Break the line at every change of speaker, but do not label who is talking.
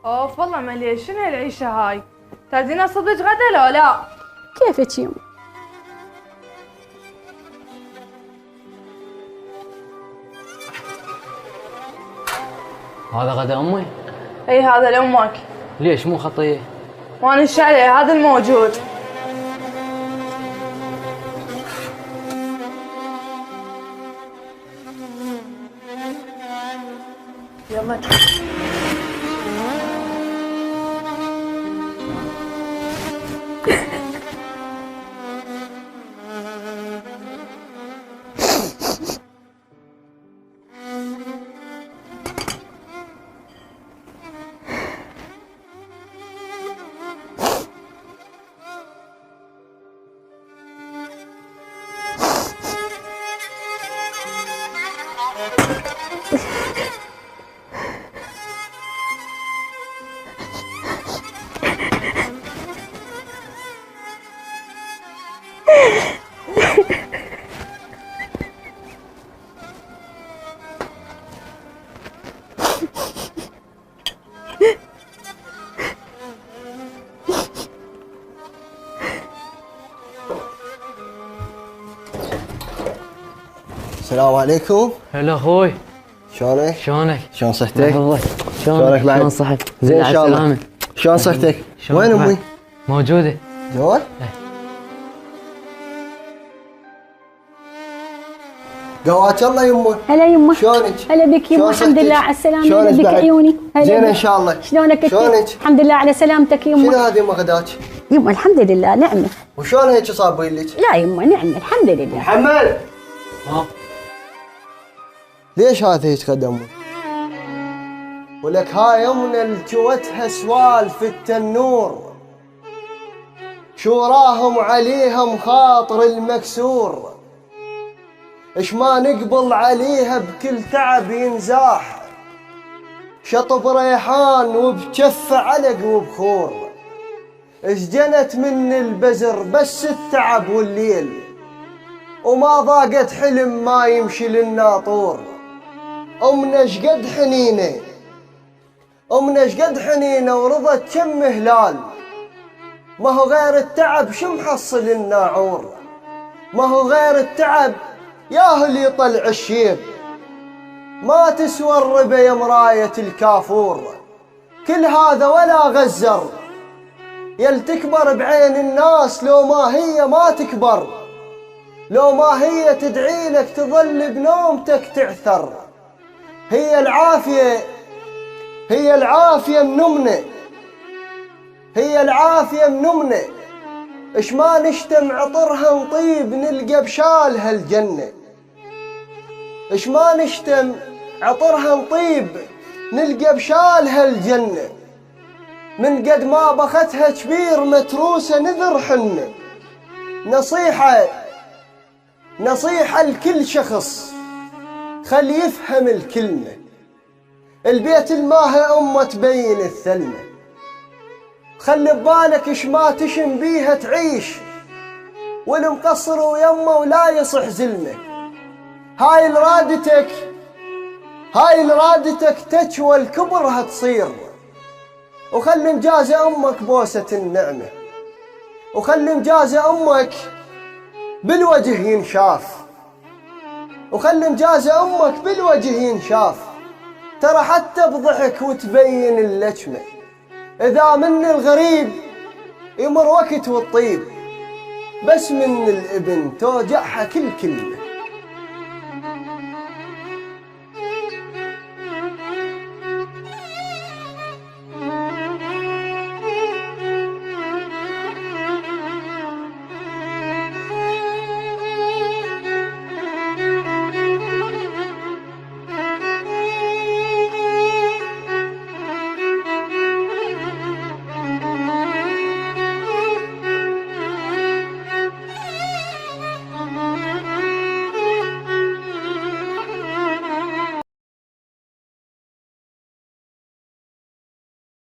اوف والله مليش، شنو هالعيشة هاي؟ تردين اصب لك غدا لو لا؟
كيفك يما؟
هذا غدا امي؟
اي هذا لامك.
ليش مو خطيه؟
وانا ايش عليه، هذا الموجود. يلا
السلام عليكم.
هلا اخوي.
شلونك؟
شلونك؟
شلون صحتك؟
شلونك
بعد؟
شلون صحتك؟
زين ان شاء الله. شلون صحتك؟ وين امي؟
موجودة.
جوال؟ قواك الله يمه.
هلا يما.
شلونك؟
هلا بك يما، الحمد لله على السلامة.
شلونك
هلا بك
بعد؟
عيوني. هلا
زين
بك.
ان شاء الله.
شلونك انت؟
شلونك؟
الحمد لله على سلامتك يما.
شنو هذه يمه غداك؟
يما الحمد لله نعمة.
وشلون هيك صابين لك؟
لا يما نعمة الحمد لله.
محمد
ها؟
ليش هذا هيك غدا امي؟ ولك هاي يمنا الجوتها سوالف التنور، شو راهم عليها مخاطر المكسور، اش ما نقبل عليها بكل تعب ينزاح، شطب ريحان وبجف علق وبخور، اش جنت من البزر بس التعب والليل، وما ضاقت حلم ما يمشي للناطور. امنا شقد حنينه، امنا شقد حنينه ورضت كم هلال، ما هو غير التعب شو محصل الناعور، ما هو غير التعب ياهل يطلع الشيب، ما تسوى الربا يا مراية الكافور، كل هذا ولا غزر، يل تكبر بعين الناس لو ما هي ما تكبر، لو ما هي تدعي لك تظل بنومتك تعثر، هي العافية، هي العافية منمنة، هي العافية منمنة، اش ما نشتم عطرها نطيب نلقى بشالها الجنة، اش ما نشتم عطرها نطيب نلقى بشالها الجنة، من قد ما بختها كبير متروسة نذر حنة. نصيحة لكل شخص خلي يفهم الكلمة، البيت الماهي أمه تبين الثلمة، خلي ببالك اش ما تشم بيها تعيش، والمقصر ويمه ولا يصح زلمه، هاي لرادتك تجوى الكبرها تصير، وخلي مجازي امك بوسة النعمة، وخلي مجازي امك بالوجه ينشاف، وخلي مجازي امك بالوجه ينشاف، ترى حتى بضحك وتبين اللجمة، إذا من الغريب يمر وقت والطيب، بس من الابن توجعها كل كلمة.